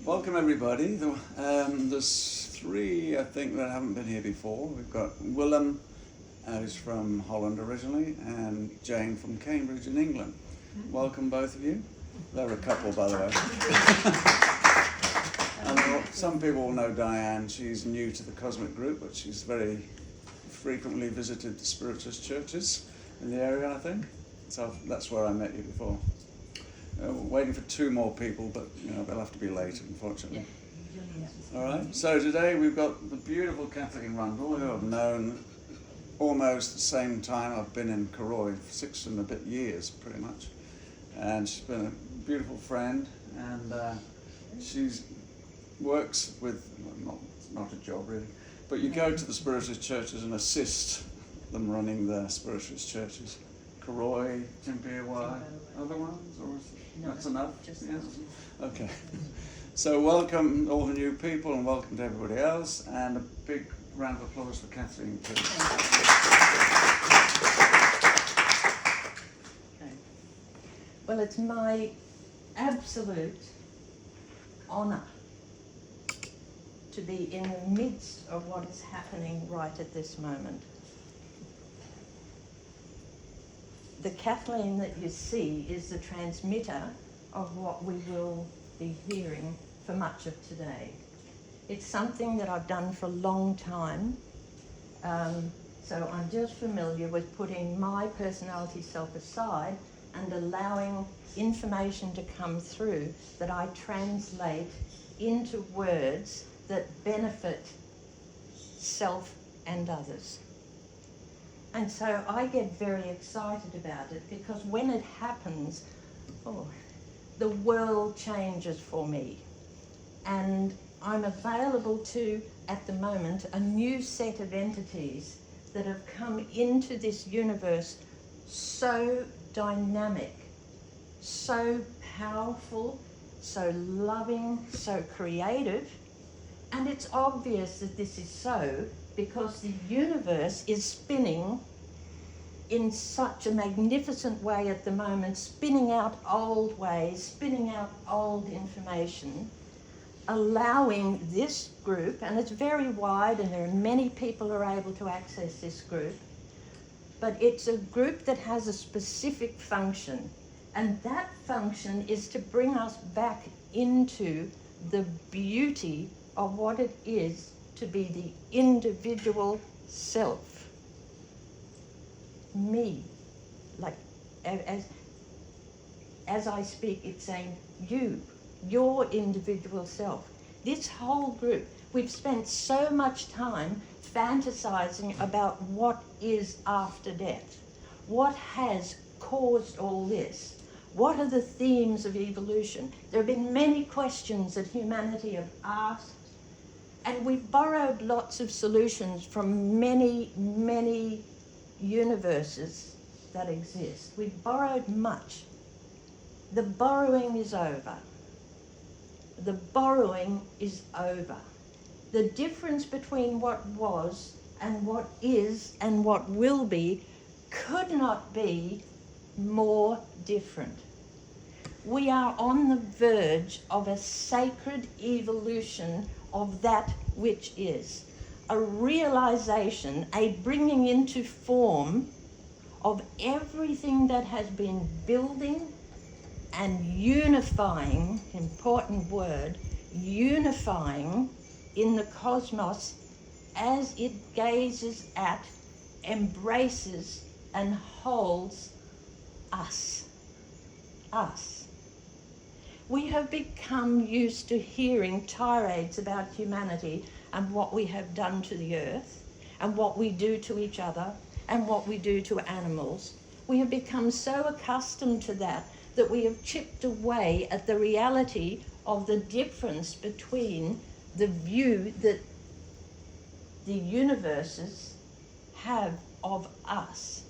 Welcome everybody. There's three, I think, that haven't been here before. We've got Willem, who's from Holland originally, and Jane from Cambridge in England. Welcome both of you. They're a couple, by the way. And some people will know Diane. She's new to the Cosmic Group, but she's very frequently visited the Spiritist churches in the area, I think. So that's where I met you before. Waiting for two more people, but they'll have to be late, unfortunately. Yeah. All right. So today we've got the beautiful Kathleen Rundall, who I've known almost the same time I've been in Karoi, 6 and a bit years, pretty much. And she's been a beautiful friend, and she works with not a job really, but you go to the Spiritist churches and assist them running the Spiritist churches. Karoi, Timpiawai, other ones, or that's enough? Yeah. Okay. So welcome all the new people and welcome to everybody else, and a big round of applause for Kathleen, please. Okay. Well, it's my absolute honour to be in the midst of what is happening right at this moment. The Kathleen that you see is the transmitter of what we will be hearing for much of today. It's something that I've done for a long time, so I'm just familiar with putting my personality self aside and allowing information to come through that I translate into words that benefit self and others. And so I get very excited about it because when it happens, the world changes for me. And I'm available to, at the moment, a new set of entities that have come into this universe so dynamic, so powerful, so loving, so creative. And it's obvious that this is so because the universe is spinning in such a magnificent way at the moment, spinning out old ways, spinning out old information, allowing this group, and it's very wide and there are many people who are able to access this group, but it's a group that has a specific function, and that function is to bring us back into the beauty of what it is to be the individual self. Me, like as I speak, it's saying you, your individual self. This whole group, we've spent so much time fantasizing about what is after death. What has caused all this? What are the themes of evolution? There have been many questions that humanity have asked, and we've borrowed lots of solutions from many, many universes that exist. We've borrowed much. The borrowing is over. The borrowing is over. The difference between what was and what is and what will be could not be more different. We are on the verge of a sacred evolution of that which is. A realization, a bringing into form of everything that has been building and unifying, important word, unifying in the cosmos as it gazes at, embraces and holds us. Us. We have become used to hearing tirades about humanity and what we have done to the earth and what we do to each other and what we do to animals. We have become so accustomed to that we have chipped away at the reality of the difference between the view that the universes have of us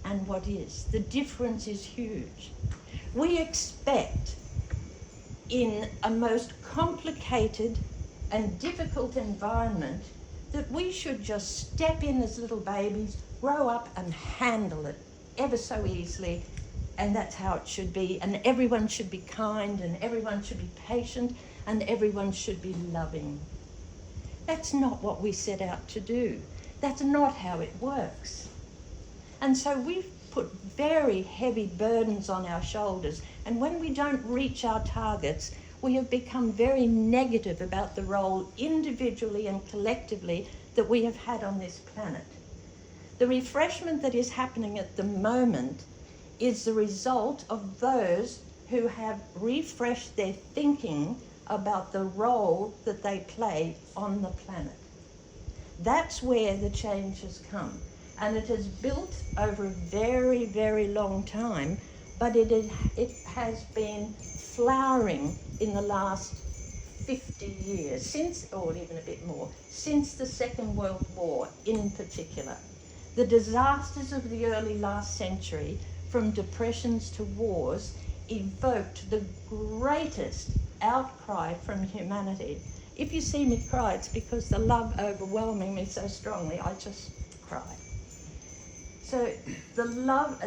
and what is. The difference is huge. We expect in a most complicated and difficult environment that we should just step in as little babies, grow up and handle it ever so easily, and that's how it should be, and everyone should be kind and everyone should be patient. and everyone should be loving. That's not what we set out to do. That's not how it works. And so we've put very heavy burdens on our shoulders, and when we don't reach our targets, we have become very negative about the role individually and collectively that we have had on this planet. The refreshment that is happening at the moment is the result of those who have refreshed their thinking about the role that they play on the planet. That's where the change has come. And it has built over a very, very long time, but it has been flowering in the last 50 years, or even a bit more, since the Second World War in particular. The disasters of the early last century, from depressions to wars, evoked the greatest outcry from humanity. If you see me cry, it's because the love overwhelming me so strongly, I just cry. So the love,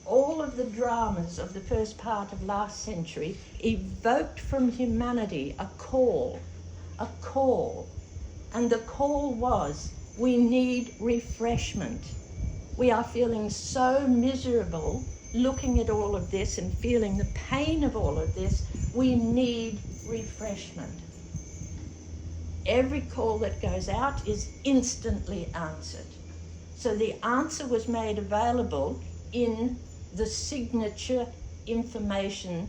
all of the dramas of the first part of last century evoked from humanity a call. And the call was, we need refreshment. We are feeling so miserable looking at all of this and feeling the pain of all of this. We need refreshment. Every call that goes out is instantly answered. So the answer was made available in the signature information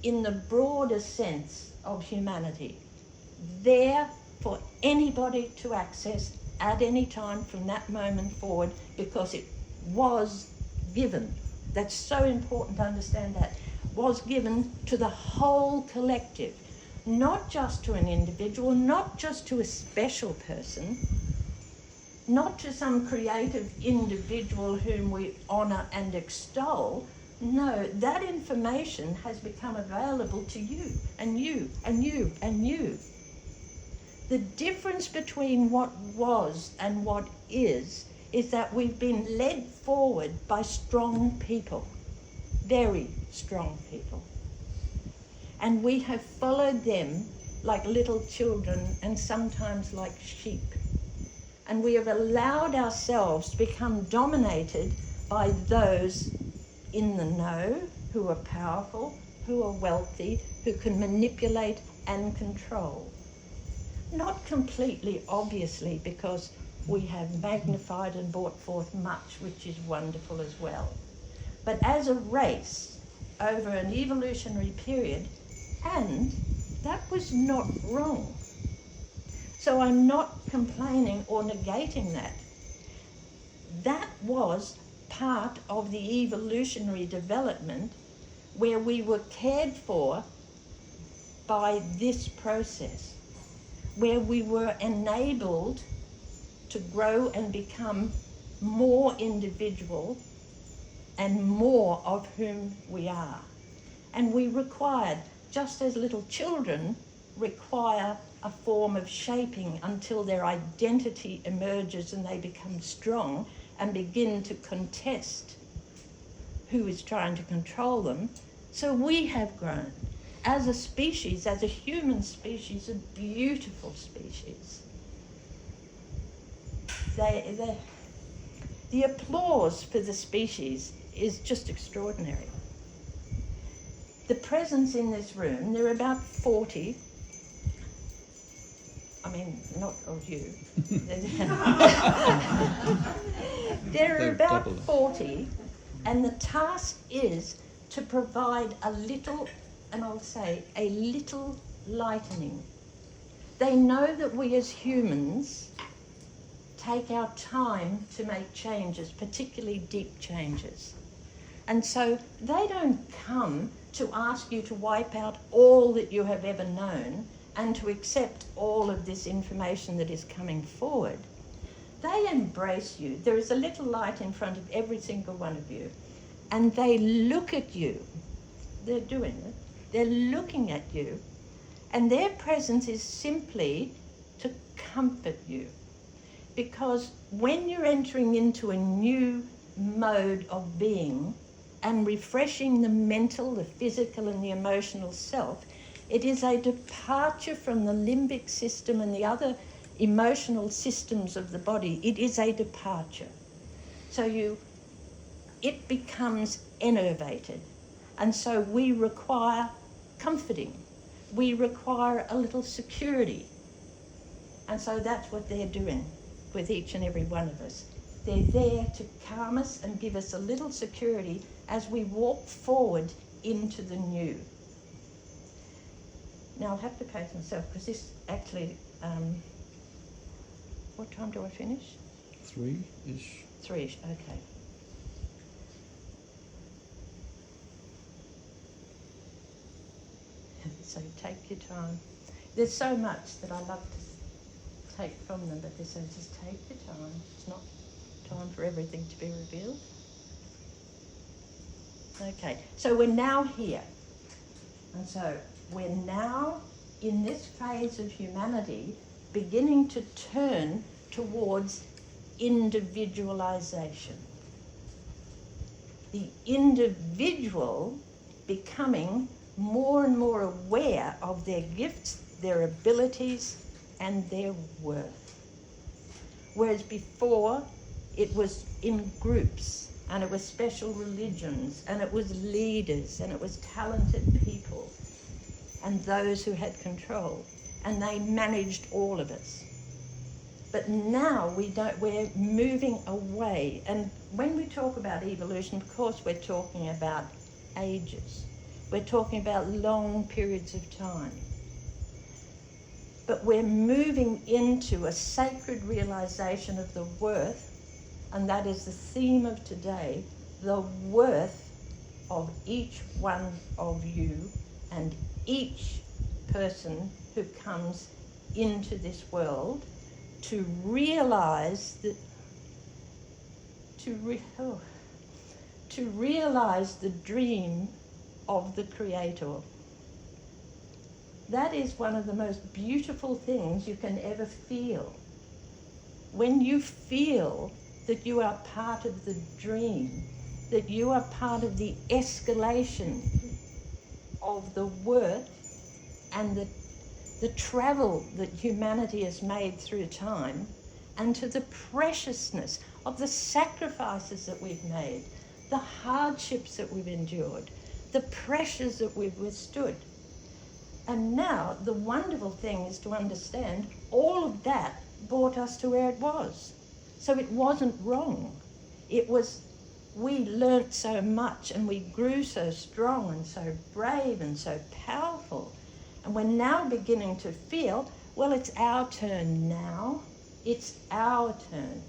in the broader sense of humanity, there for anybody to access at any time from that moment forward, because it was given. That's so important to understand that. Was given to the whole collective, not just to an individual, not just to a special person, not to some creative individual whom we honour and extol. No, that information has become available to you, and you, and you, and you. The difference between what was and what is that we've been led forward by strong people, very strong people. And we have followed them like little children and sometimes like sheep. And we have allowed ourselves to become dominated by those in the know, who are powerful, who are wealthy, who can manipulate and control. Not completely obviously, because we have magnified and brought forth much, which is wonderful as well. But as a race, over an evolutionary period, and that was not wrong. So I'm not complaining or negating that. That was part of the evolutionary development where we were cared for by this process, where we were enabled to grow and become more individual and more of whom we are. And we required, just as little children require a form of shaping until their identity emerges and they become strong and begin to contest who is trying to control them, so we have grown. As a species, as a human species, a beautiful species. The applause for the species is just extraordinary. The presence in this room, there are about 40, I mean, not of you. There are about 40, and the task is to provide a little, and I'll say a little lightening. They know that we as humans take our time to make changes, particularly deep changes. And so they don't come to ask you to wipe out all that you have ever known and to accept all of this information that is coming forward. They embrace you. There is a little light in front of every single one of you, and they look at you. They're doing it. They're looking at you, and their presence is simply to comfort you. Because when you're entering into a new mode of being and refreshing the mental, the physical, and the emotional self, It is a departure from the limbic system and the other emotional systems of the body. It is a departure. So it becomes enervated. And so we require comforting. We require a little security. And so that's what they're doing with each and every one of us. They're there to calm us and give us a little security as we walk forward into the new. Now I'll have to pace myself because this actually, what time do I finish? 3-ish. 3-ish, okay. So take your time. There's so much that I love to take from them, but they say just take your time. It's not time for everything to be revealed. Okay, so we're now here. And so we're now in this phase of humanity beginning to turn towards individualization. The individual becoming more and more aware of their gifts, their abilities, and their worth. Whereas before, it was in groups, and it was special religions, and it was leaders, and it was talented people, and those who had control, and they managed all of us. But now we're moving away, and when we talk about evolution, of course we're talking about ages. We're talking about long periods of time. But we're moving into a sacred realization of the worth, and that is the theme of today, the worth of each one of you and each person who comes into this world to realize that, to realize the dream of the Creator. That is one of the most beautiful things you can ever feel. When you feel that you are part of the dream, that you are part of the escalation of the worth and the travel that humanity has made through time, and to the preciousness of the sacrifices that we've made, the hardships that we've endured, the pressures that we've withstood. And now the wonderful thing is to understand all of that brought us to where it was. So it wasn't wrong. It was, we learnt so much and we grew so strong and so brave and so powerful. And we're now beginning to feel, well, it's our turn now. It's our turn.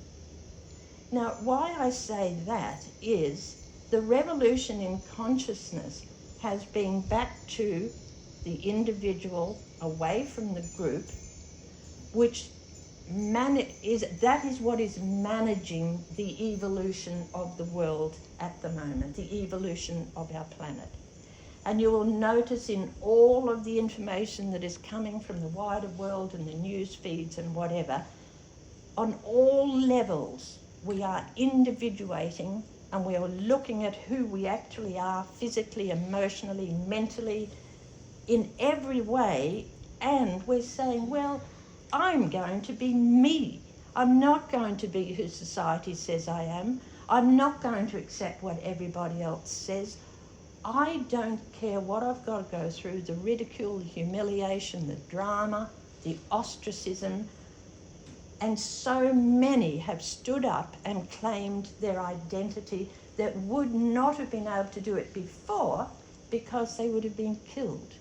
Now, why I say that is the revolution in consciousness has been back to the individual, away from the group, which that is what is managing the evolution of the world at the moment, the evolution of our planet. And you will notice in all of the information that is coming from the wider world and the news feeds and whatever, on all levels, we are individuating and we are looking at who we actually are physically, emotionally, mentally, in every way, and we're saying, well, I'm going to be me. I'm not going to be who society says I am. I'm not going to accept what everybody else says. I don't care what I've got to go through, the ridicule, the humiliation, the drama, the ostracism. And so many have stood up and claimed their identity that would not have been able to do it before because they would have been killed.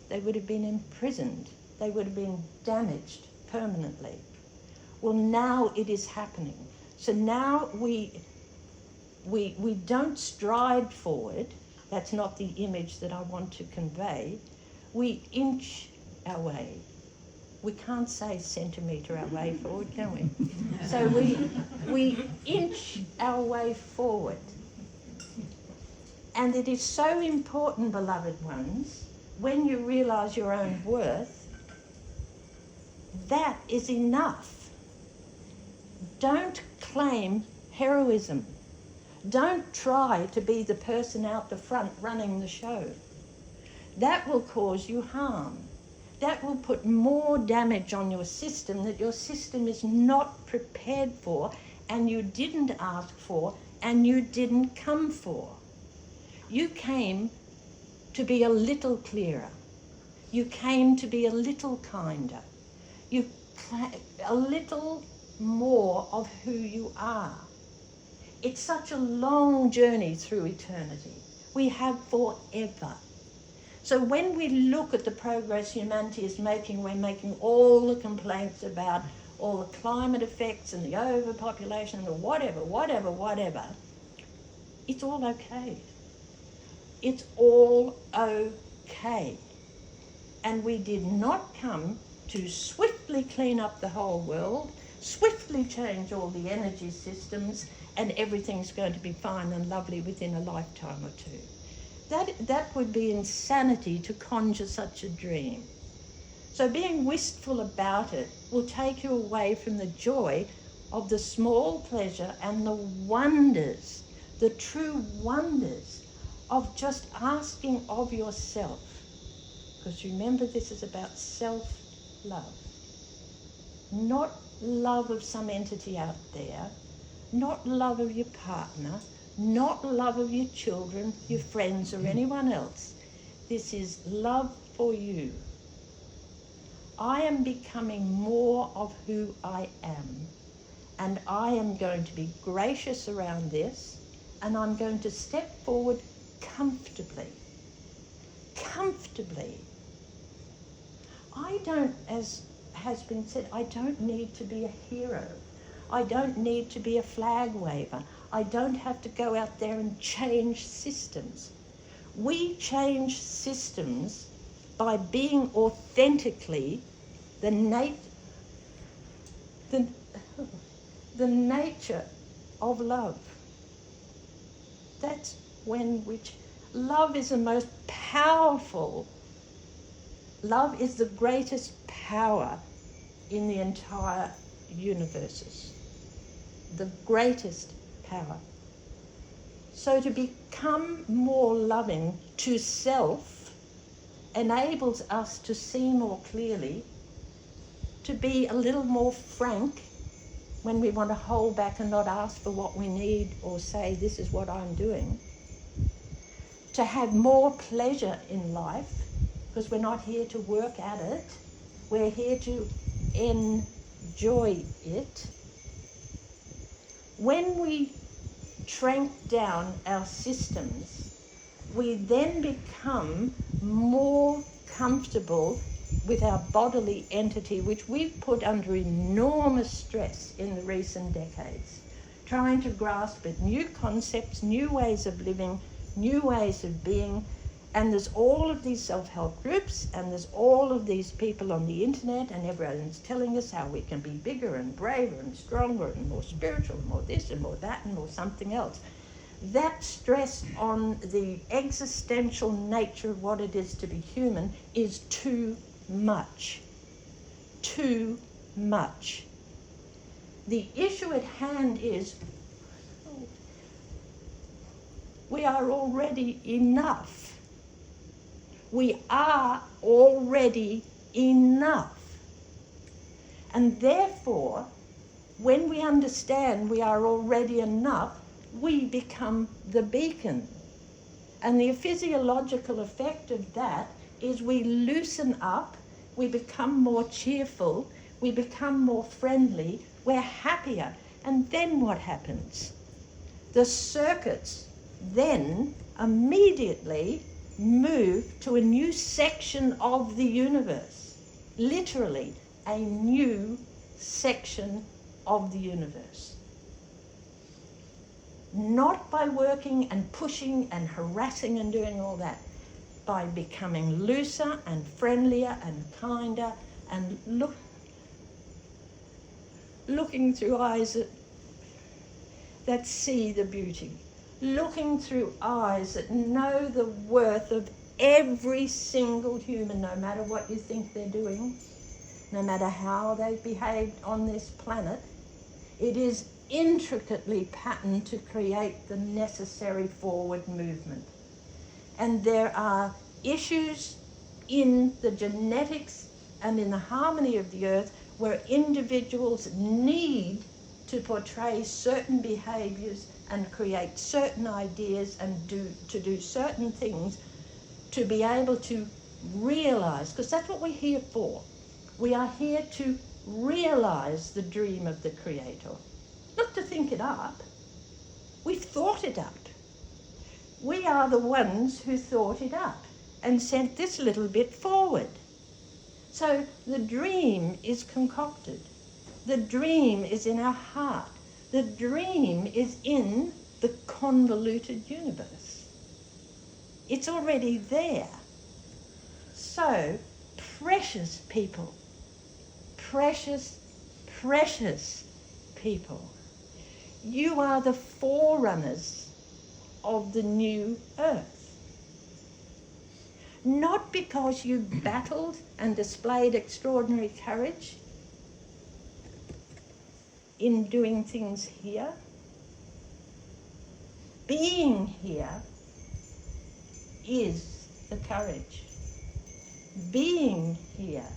They would have been imprisoned. They would have been damaged permanently. Well, now it is happening. So now we don't stride forward. That's not the image that I want to convey. We inch our way. We can't say centimetre our way forward, can we? So we inch our way forward. And it is so important, beloved ones, when you realise your own worth, that is enough. Don't claim heroism. Don't try to be the person out the front running the show. that will cause you harm. That will put more damage on your system that your system is not prepared for, and you didn't ask for, and you didn't come for. You came to be a little clearer. You came to be a little kinder. A little more of who you are. It's such a long journey through eternity. We have forever. So when we look at the progress humanity is making, we're making all the complaints about all the climate effects and the overpopulation and the whatever. It's all okay. It's all okay. And we did not come to swiftly clean up the whole world, swiftly change all the energy systems, and everything's going to be fine and lovely within a lifetime or two. That would be insanity to conjure such a dream. So being wistful about it will take you away from the joy of the small pleasure and the wonders, the true wonders of just asking of yourself. Because remember, this is about self-love. Not love of some entity out there, not love of your partner, not love of your children, your friends, or anyone else. This is love for you. I am becoming more of who I am, and I am going to be gracious around this, and I'm going to step forward comfortably. Comfortably. I don't, as has been said, I don't need to be a hero. I don't need to be a flag waver. I don't have to go out there and change systems. We change systems by being authentically the nature of love. That's when love is the most powerful. Love is the greatest power in the entire universes. The greatest power. So to become more loving to self enables us to see more clearly, to be a little more frank when we want to hold back and not ask for what we need or say, this is what I'm doing. To have more pleasure in life, because we're not here to work at it, we're here to enjoy it. When we shrink down our systems, we then become more comfortable with our bodily entity, which we've put under enormous stress in the recent decades, trying to grasp at new concepts, new ways of living, new ways of being. And there's all of these self-help groups, and there's all of these people on the internet, and everyone's telling us how we can be bigger and braver and stronger and more spiritual, and more this and more that and more something else. That stress on the existential nature of what it is to be human is too much. Too much. The issue at hand is we are already enough. We are already enough. And therefore, when we understand we are already enough, we become the beacon. And the physiological effect of that is we loosen up, we become more cheerful, we become more friendly, we're happier. And then what happens? The circuits then immediately move to a new section of the universe. Literally, a new section of the universe. Not by working and pushing and harassing and doing all that, by becoming looser and friendlier and kinder and looking through eyes that see the beauty. Looking through eyes that know the worth of every single human, no matter what you think they're doing, no matter how they've behaved on this planet. It is intricately patterned to create the necessary forward movement. And there are issues in the genetics and in the harmony of the earth where individuals need to portray certain behaviours and create certain ideas and to do certain things to be able to realise, because that's what we're here for. We are here to realise the dream of the Creator, not to think it up. We've thought it up. We are the ones who thought it up and sent this little bit forward. So the dream is concocted. The dream is in our heart. The dream is in the convoluted universe. It's already there. So, precious people, precious, precious people, you are the forerunners of the new earth. Not because you battled and displayed extraordinary courage in doing things here. Being here is the courage. Being here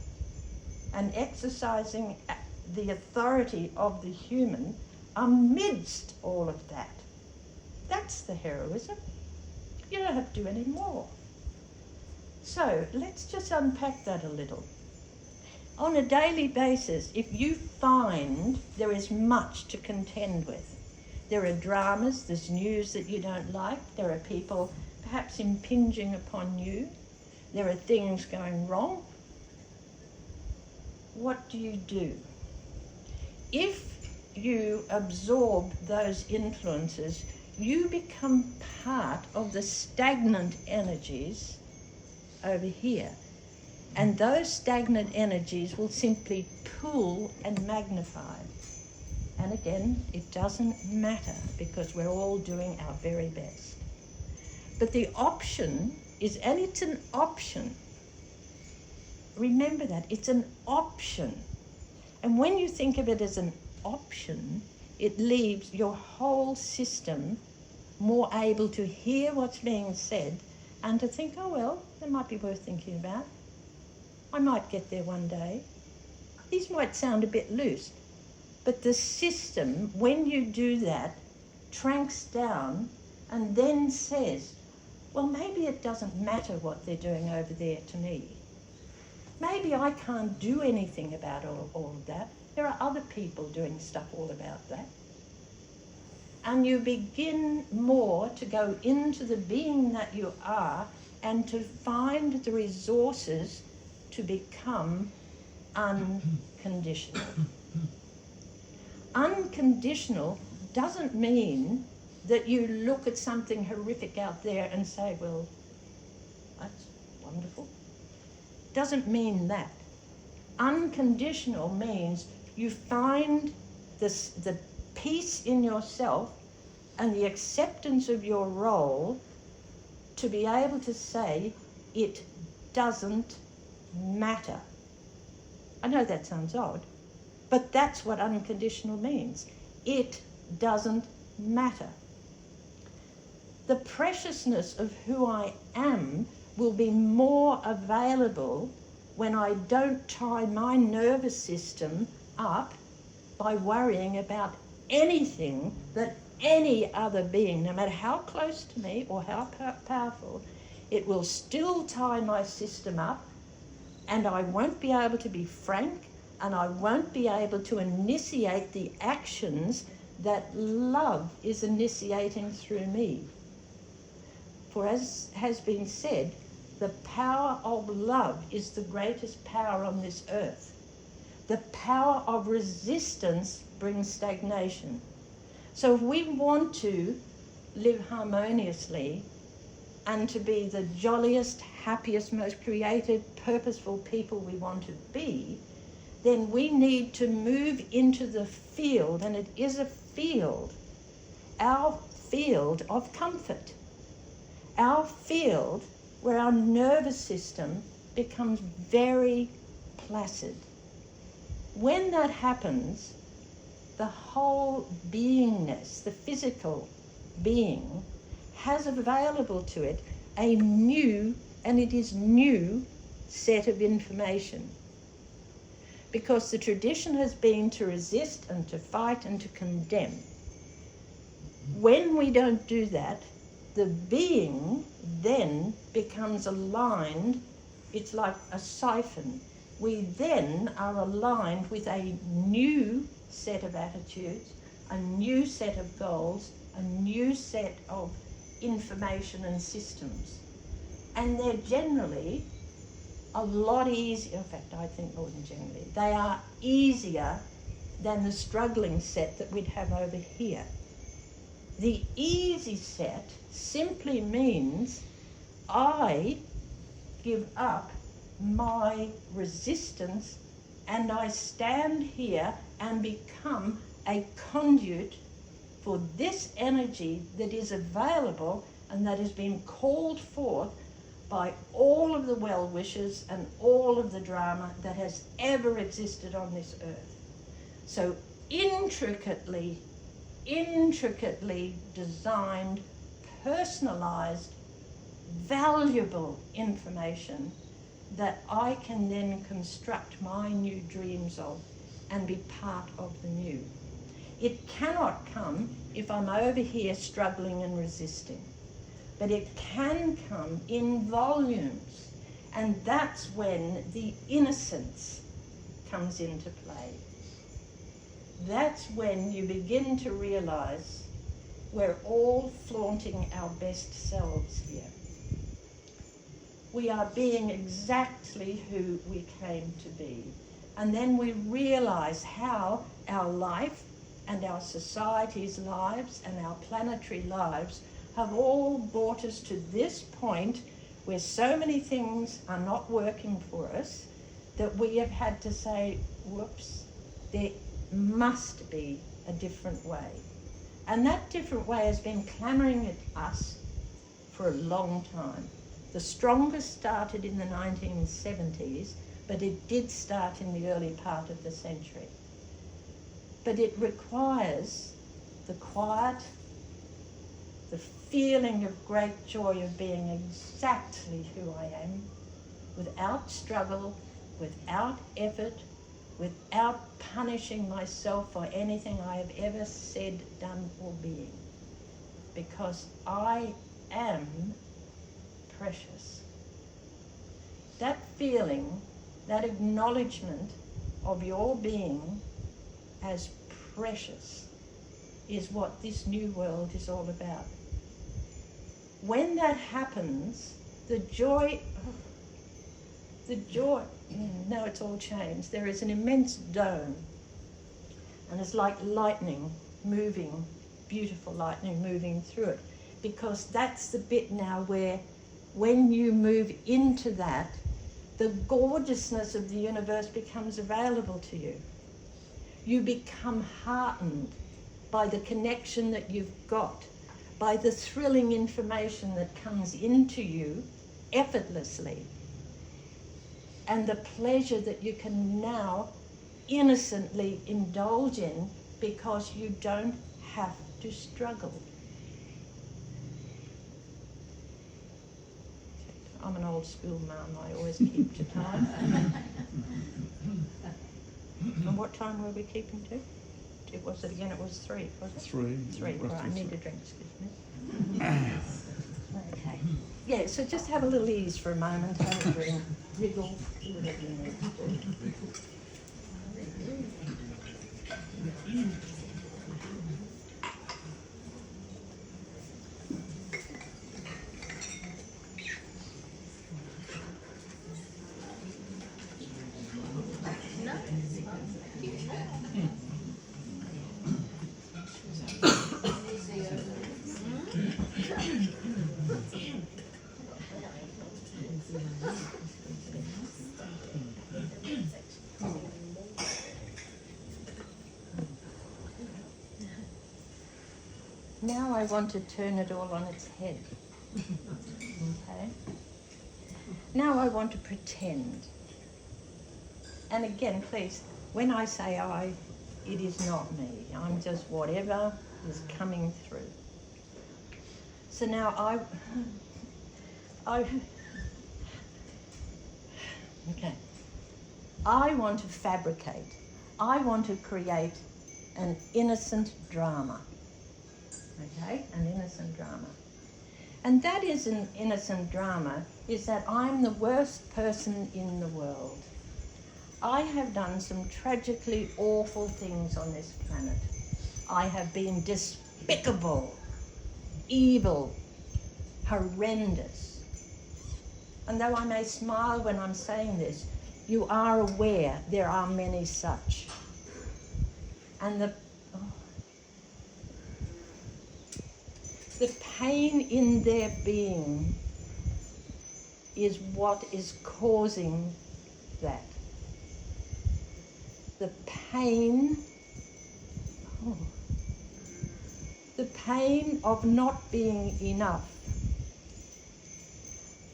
and exercising the authority of the human amidst all of that. That's the heroism. You don't have to do any more. So let's just unpack that a little. On a daily basis, if you find there is much to contend with, there are dramas, there's news that you don't like, there are people perhaps impinging upon you, there are things going wrong, what do? If you absorb those influences, you become part of the stagnant energies over here. And those stagnant energies will simply pull and magnify. And again, it doesn't matter because we're all doing our very best. But the option is, and it's an option. Remember that, it's an option. And when you think of it as an option, it leaves your whole system more able to hear what's being said and to think, oh well, that might be worth thinking about. I might get there one day. These might sound a bit loose, but the system, when you do that, tranks down and then says, well, maybe it doesn't matter what they're doing over there to me. Maybe I can't do anything about all of that. There are other people doing stuff all about that. And you begin more to go into the being that you are and to find the resources to become unconditional. Unconditional doesn't mean that you look at something horrific out there and say, well, that's wonderful. Doesn't mean that. Unconditional means you find the peace in yourself and the acceptance of your role to be able to say it doesn't matter. I know that sounds odd, but that's what unconditional means. It doesn't matter. The preciousness of who I am will be more available when I don't tie my nervous system up by worrying about anything that any other being, no matter how close to me or how powerful, it will still tie my system up, and I won't be able to be frank, and I won't be able to initiate the actions that love is initiating through me. For as has been said, the power of love is the greatest power on this earth. The power of resistance brings stagnation. So if we want to live harmoniously and to be the jolliest, happiest, most creative, purposeful people we want to be, then we need to move into the field, and it is a field, our field of comfort, our field where our nervous system becomes very placid. When that happens, the whole beingness, the physical being, has available to it a new and it is new set of information. Because the tradition has been to resist and to fight and to condemn. When we don't do that, the being then becomes aligned. It's like a siphon. We then are aligned with a new set of attitudes, a new set of goals, a new set of information and systems. And they're generally a lot easier. In fact, I think more than generally, they are easier than the struggling set that we'd have over here. The easy set simply means I give up my resistance and I stand here and become a conduit for this energy that is available and that has been called forth by all of the well-wishers and all of the drama that has ever existed on this earth. So intricately designed, personalized, valuable information that I can then construct my new dreams of and be part of the new. It cannot come if I'm over here struggling and resisting, but it can come in volumes, and that's when the innocence comes into play. That's when you begin to realize we're all flaunting our best selves here. We are being exactly who we came to be. And then we realize how our life and our society's lives and our planetary lives have all brought us to this point where so many things are not working for us that we have had to say, whoops, there must be a different way. And that different way has been clamoring at us for a long time. The strongest started in the 1970s, but it did start in the early part of the century. But it requires the quiet, the feeling of great joy of being exactly who I am, without struggle, without effort, without punishing myself for anything I have ever said, done, or been. Because I am precious. That feeling, that acknowledgement of your being as precious is what this new world is all about. When that happens, the joy, now it's all changed. There is an immense dome, and it's like lightning moving, beautiful lightning moving through it, because that's the bit now where when you move into that, the gorgeousness of the universe becomes available to you. You become heartened by the connection that you've got, by the thrilling information that comes into you effortlessly, and the pleasure that you can now innocently indulge in because you don't have to struggle. I'm an old school mum, I always keep to time. And what time were we keeping to? It was it again, it was 3, wasn't it? 3. 3, right, I need a drink, excuse me. Okay. Yeah, so just have a little ease for a moment, have a drink, wriggle, do whatever you need to do. Now I want to turn it all on its head. Okay? Now I want to pretend. And again, please, when I say I, it is not me. I'm just whatever is coming through. So now Okay. I want to fabricate. I want to create an innocent drama. Okay? An innocent drama. And that is an innocent drama, is that I'm the worst person in the world. I have done some tragically awful things on this planet. I have been despicable, evil, horrendous. And though I may smile when I'm saying this, you are aware there are many such. And the pain in their being is what is causing that. The pain of not being enough,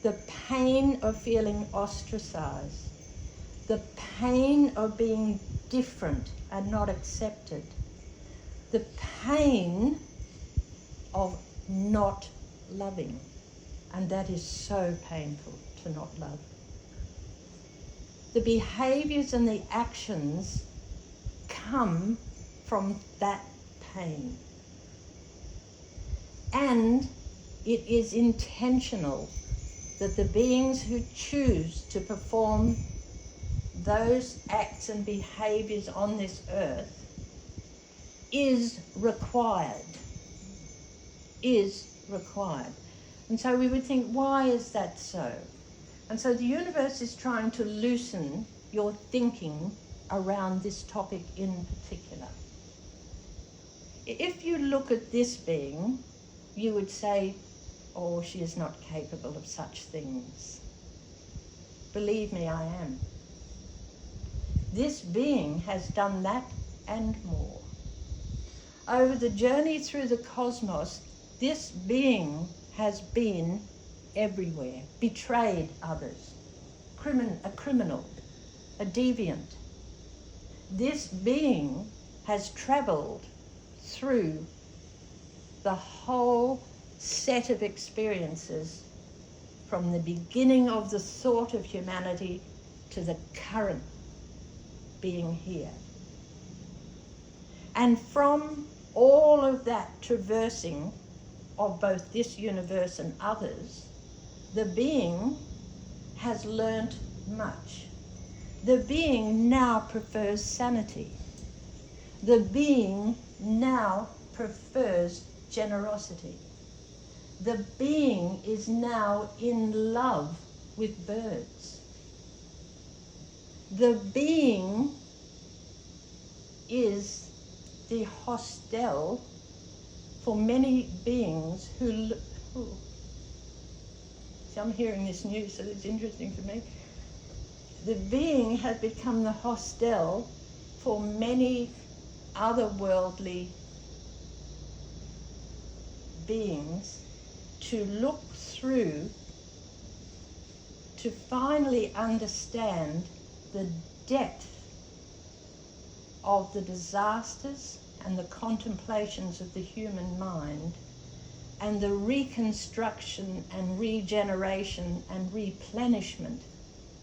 the pain of feeling ostracized, the pain of being different and not accepted, the pain of not loving, and that is so painful to not love. The behaviors and the actions come from that pain. And it is intentional that the beings who choose to perform those acts and behaviors on this earth is required. And so we would think, why is that so? And so the universe is trying to loosen your thinking around this topic in particular. If you look at this being, you would say, oh, she is not capable of such things. Believe me, I am. This being has done that and more. Over the journey through the cosmos, this being has been everywhere, betrayed others, a criminal, a deviant. This being has travelled through the whole set of experiences from the beginning of the thought of humanity to the current being here. And from all of that traversing of both this universe and others, the being has learnt much. The being now prefers sanity. The being now prefers generosity. The being is now in love with birds. The being is the hostel for many beings who... See, I'm hearing this news, so it's interesting for me. The being has become the hostel for many otherworldly beings to look through, to finally understand the depth of the disasters and the contemplations of the human mind, and the reconstruction and regeneration and replenishment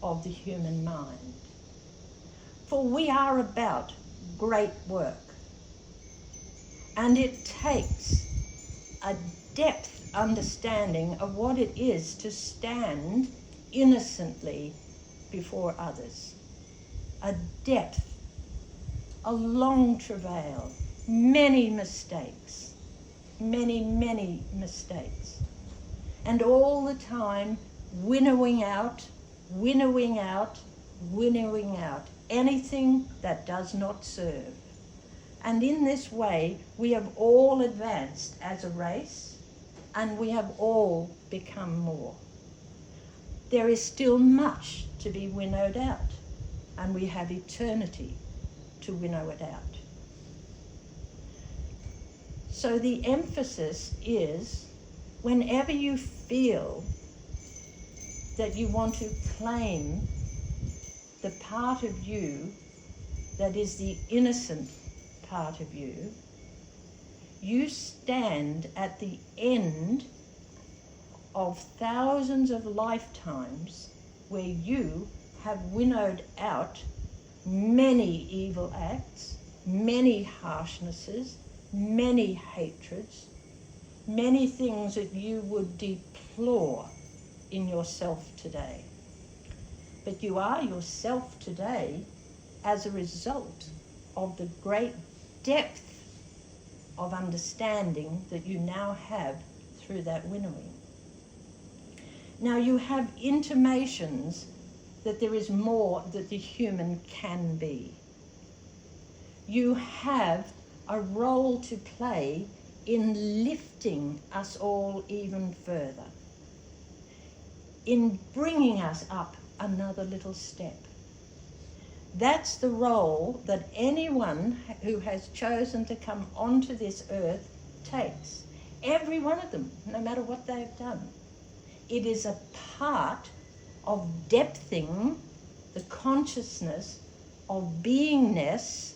of the human mind. For we are about great work, and it takes a depth understanding of what it is to stand innocently before others. A depth, a long travail, many mistakes, many mistakes, and all the time winnowing out anything that does not serve. And in this way, we have all advanced as a race, and we have all become more. There is still much to be winnowed out, and we have eternity to winnow it out. So the emphasis is, whenever you feel that you want to claim the part of you that is the innocent part of you, you stand at the end of thousands of lifetimes where you have winnowed out many evil acts, many harshnesses, many hatreds, many things that you would deplore in yourself today. But you are yourself today as a result of the great depth of understanding that you now have through that winnowing. Now you have intimations that there is more that the human can be. You have a role to play in lifting us all even further, in bringing us up another little step. That's the role that anyone who has chosen to come onto this earth takes. Every one of them, no matter what they've done. It is a part of depthing the consciousness of beingness,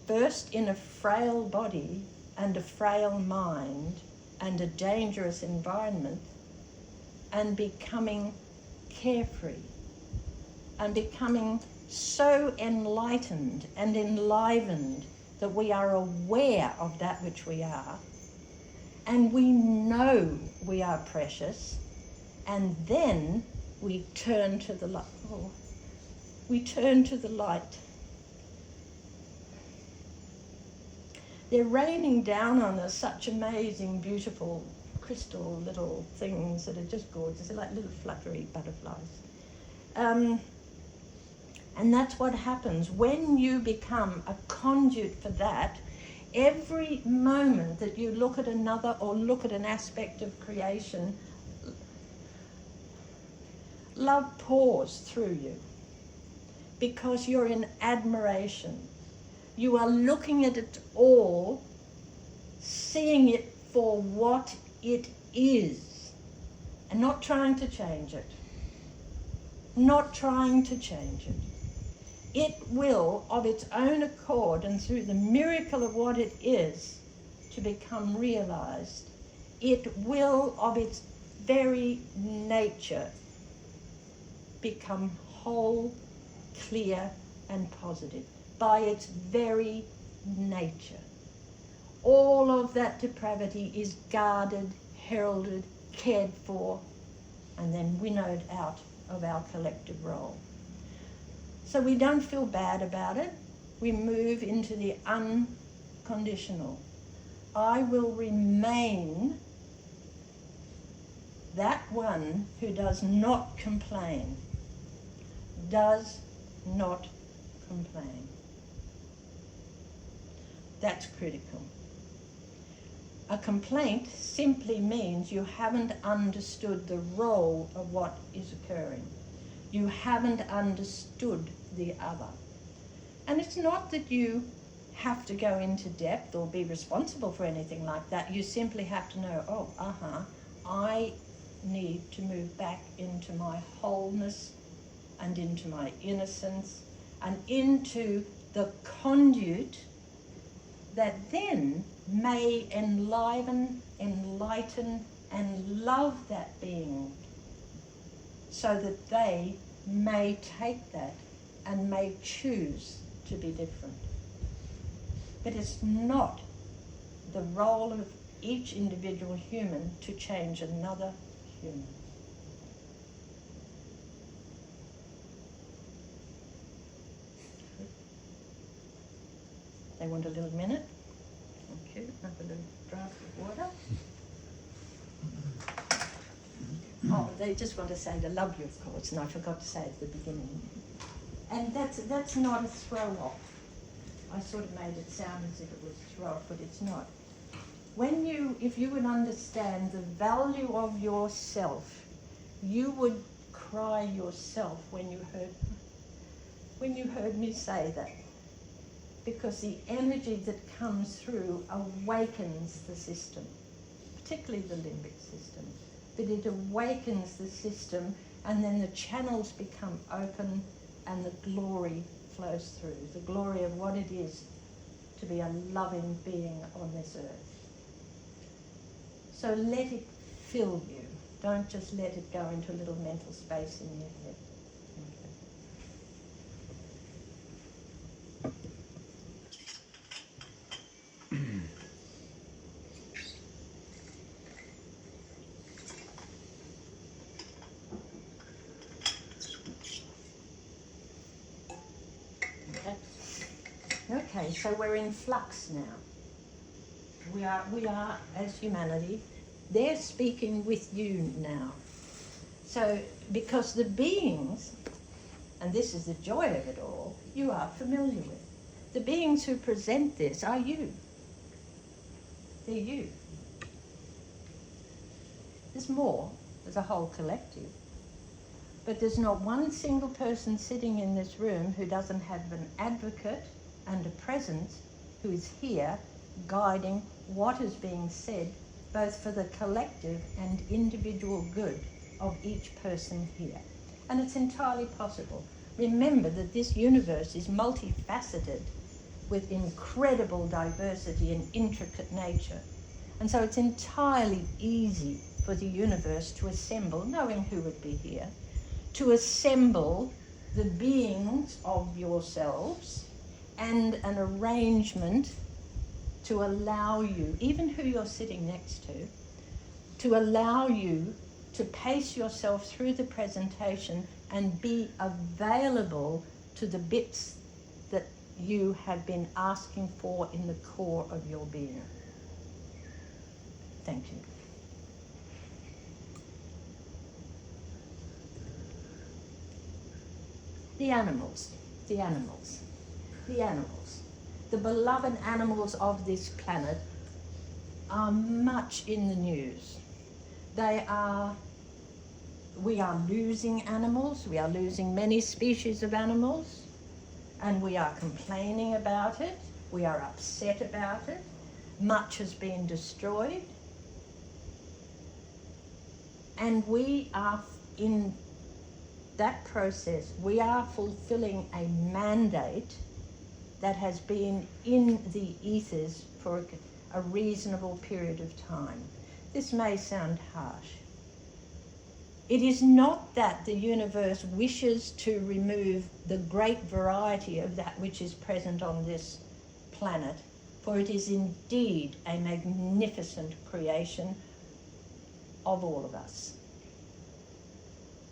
first in a frail body and a frail mind and a dangerous environment, and becoming carefree and becoming so enlightened and enlivened that we are aware of that which we are, and we know we are precious, and then we turn to the light. Oh, we turn to the light. They're raining down on us such amazing, beautiful, crystal little things that are just gorgeous. They're like little fluttery butterflies. And that's what happens when you become a conduit for that. Every moment that you look at another or look at an aspect of creation, love pours through you because you're in admiration. You are looking at it all, seeing it for what it is, and not trying to change it. Not trying to change it. It will, of its own accord and through the miracle of what it is to become realized, it will, of its very nature, become whole, clear, and positive. By its very nature. All of that depravity is guarded, heralded, cared for, and then winnowed out of our collective role. So we don't feel bad about it. We move into the unconditional. I will remain that one who does not complain. Does not complain. That's critical. A complaint simply means you haven't understood the role of what is occurring. You haven't understood the other. And it's not that you have to go into depth or be responsible for anything like that. You simply have to know, I need to move back into my wholeness and into my innocence and into the conduit that then may enliven, enlighten, and love that being, so that they may take that and may choose to be different. But it's not the role of each individual human to change another human. They want a little minute. Thank you. Have a little draught of water. Oh, they just want to say they love you, of course, and I forgot to say at the beginning. And that's not a throw-off. I sort of made it sound as if it was a throw-off, but it's not. If you would understand the value of yourself, you would cry yourself when you heard me say that. Because the energy that comes through awakens the system, particularly the limbic system. But it awakens the system, and then the channels become open and the glory flows through. The glory of what it is to be a loving being on this earth. So let it fill you. Don't just let it go into a little mental space in your head. Okay, so we're in flux now. We are as humanity. They're speaking with you now. So, because the beings, and this is the joy of it all, you are familiar with. The beings who present this are you. They're you. There's more. There's a whole collective. But there's not one single person sitting in this room who doesn't have an advocate and a presence who is here guiding what is being said, both for the collective and individual good of each person here. And it's entirely possible. Remember that this universe is multifaceted with incredible diversity and intricate nature. And so it's entirely easy for the universe to assemble, knowing who would be here, to assemble the beings of yourselves and an arrangement to allow you, even who you're sitting next to allow you to pace yourself through the presentation and be available to the bits that you have been asking for in the core of your being. Thank you. The animals, the beloved animals of this planet are much in the news. We are losing animals, we are losing many species of animals, and we are complaining about it, we are upset about it, much has been destroyed, and we are in that process, we are fulfilling a mandate that has been in the ethers for a reasonable period of time. This may sound harsh. It is not that the universe wishes to remove the great variety of that which is present on this planet, for it is indeed a magnificent creation of all of us.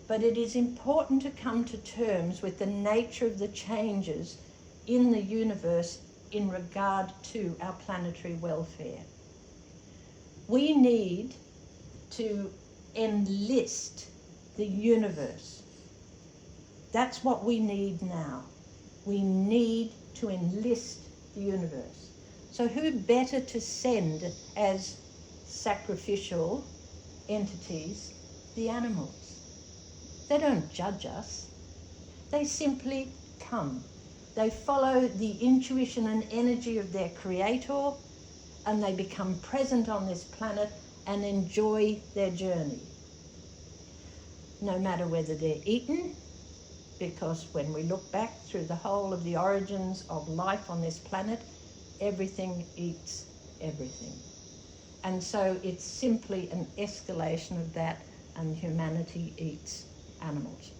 But it is important to come to terms with the nature of the changes in the universe in regard to our planetary welfare. We need to enlist the universe. That's what we need now. We need to enlist the universe. So who better to send as sacrificial entities? The animals. They don't judge us. They simply come. They follow the intuition and energy of their creator, and they become present on this planet and enjoy their journey. No matter whether they're eaten, because when we look back through the whole of the origins of life on this planet, everything eats everything. And so it's simply an escalation of that, and humanity eats animals.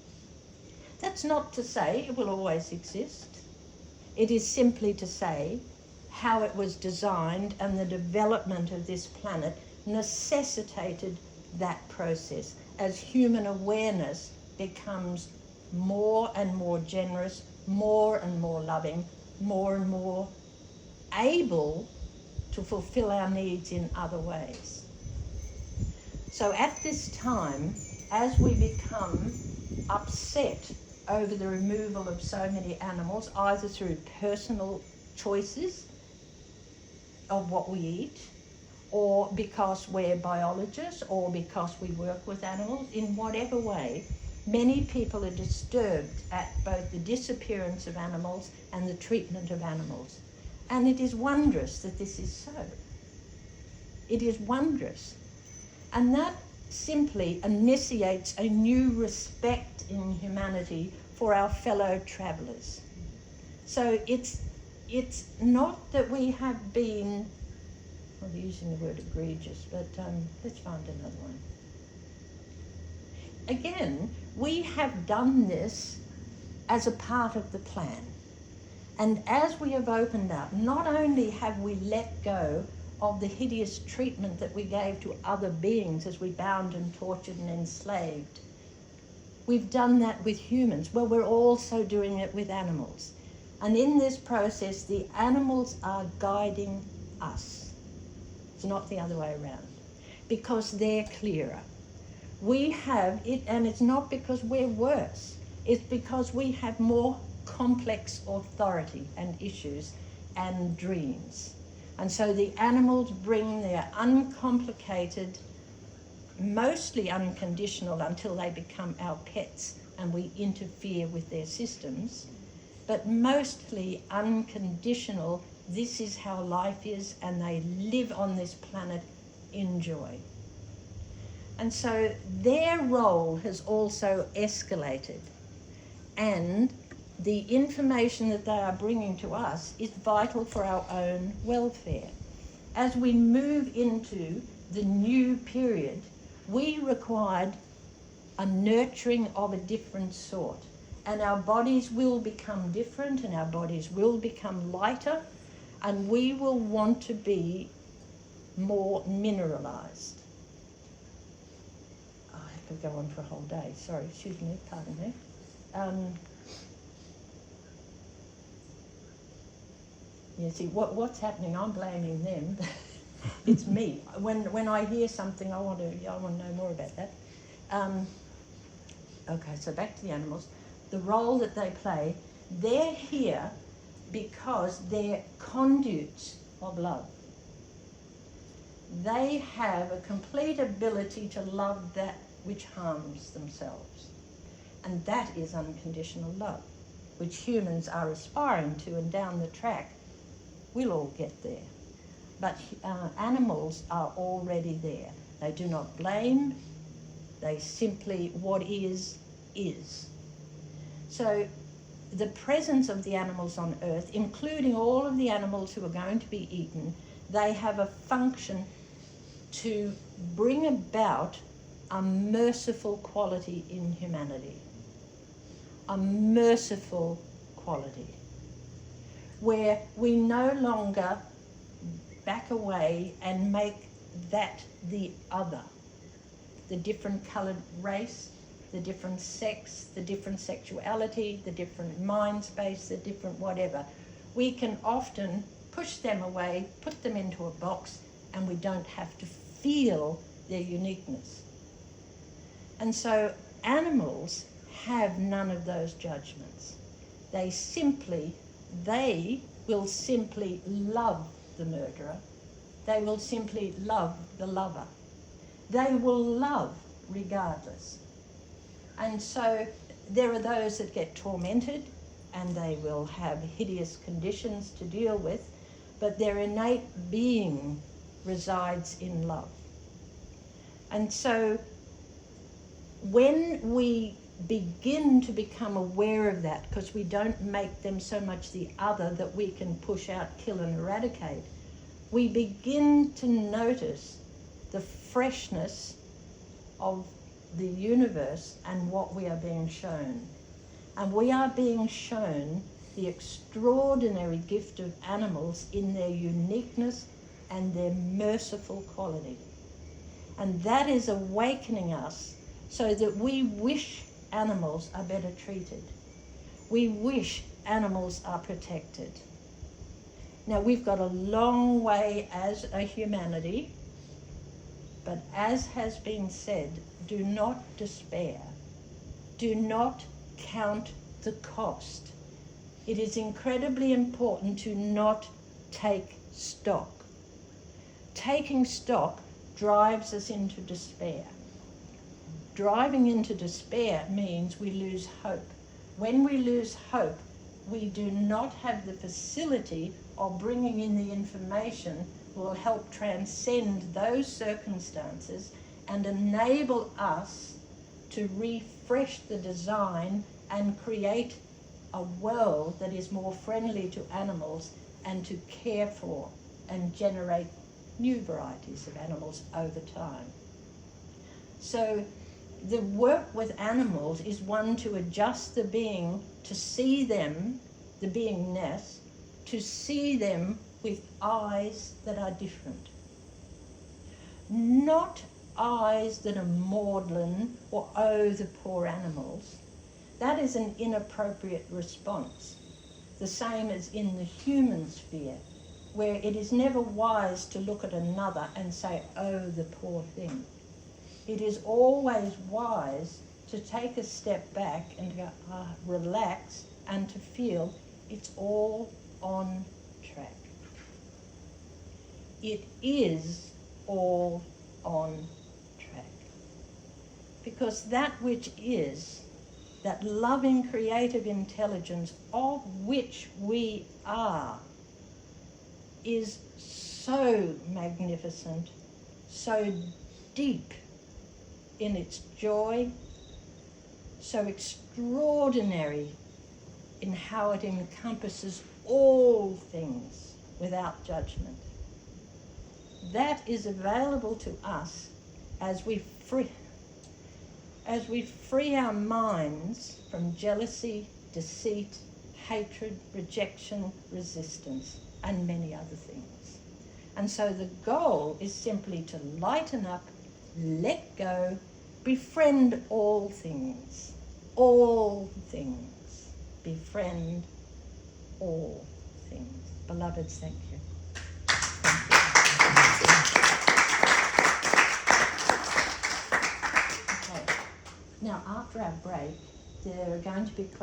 That's not to say it will always exist. It is simply to say how it was designed, and the development of this planet necessitated that process as human awareness becomes more and more generous, more and more loving, more and more able to fulfill our needs in other ways. So at this time, as we become upset over the removal of so many animals, either through personal choices of what we eat, or because we're biologists, or because we work with animals, in whatever way, many people are disturbed at both the disappearance of animals and the treatment of animals. And it is wondrous that this is so. It is wondrous. And that simply initiates a new respect in humanity for our fellow travellers. So it's not that we have been, I'm using the word egregious, but let's find another one. Again, we have done this as a part of the plan. And as we have opened up, not only have we let go of the hideous treatment that we gave to other beings as we bound and tortured and enslaved, we've done that with humans. Well, we're also doing it with animals. And in this process, the animals are guiding us. It's not the other way around, because they're clearer. We have it, and it's not because we're worse. It's because we have more complex authority and issues and dreams. And so the animals bring their uncomplicated, mostly unconditional until they become our pets and we interfere with their systems, but mostly unconditional, this is how life is, and they live on this planet in joy. And so their role has also escalated, and the information that they are bringing to us is vital for our own welfare. As we move into the new period, we required a nurturing of a different sort, and our bodies will become different, and our bodies will become lighter, and we will want to be more mineralized. I could go on for a whole day. Sorry, excuse me, pardon me. You see, what's happening, I'm blaming them. It's me. When I hear something, I want to know more about that. Okay, so back to the animals. The role that they play, they're here because they're conduits of love. They have a complete ability to love that which harms themselves. And that is unconditional love, which humans are aspiring to, and down the track, we'll all get there. But animals are already there. They do not blame. They simply, what is. So the presence of the animals on Earth, including all of the animals who are going to be eaten, they have a function to bring about a merciful quality in humanity. A merciful quality, where we no longer back away and make that the other, the different coloured race, the different sex, the different sexuality, the different mind space, the different whatever. We can often push them away, put them into a box, and we don't have to feel their uniqueness. And so animals have none of those judgments. They will simply love the murderer. They will simply love the lover. They will love regardless. And so there are those that get tormented, and they will have hideous conditions to deal with, but their innate being resides in love. And so when we begin to become aware of that, because we don't make them so much the other that we can push out, kill and eradicate, we begin to notice the freshness of the universe and what we are being shown. And we are being shown the extraordinary gift of animals in their uniqueness and their merciful quality. And that is awakening us so that we wish animals are better treated. We wish animals are protected. Now, we've got a long way as a humanity, but as has been said, do not despair. Do not count the cost. It is incredibly important to not take stock. Taking stock drives us into despair. Driving into despair means we lose hope. When we lose hope, we do not have the facility of bringing in the information that will help transcend those circumstances and enable us to refresh the design and create a world that is more friendly to animals and to care for and generate new varieties of animals over time. So the work with animals is one to adjust the being, to see them, the beingness, to see them with eyes that are different. Not eyes that are maudlin or, oh, the poor animals. That is an inappropriate response. the same as in the human sphere, where it is never wise to look at another and say, oh, the poor thing. It is always wise to take a step back and go, relax, and to feel it's all on track. It is all on track. Because that which is, that loving creative intelligence of which we are, is so magnificent, so deep in its joy, so extraordinary in how it encompasses all things without judgment. That is available to us as we free our minds from jealousy, deceit, hatred, rejection, resistance, and many other things. And so the goal is simply to lighten up, let go, befriend all things, befriend all things. Beloveds, thank you. Okay. Now, after our break, there are going to be questions.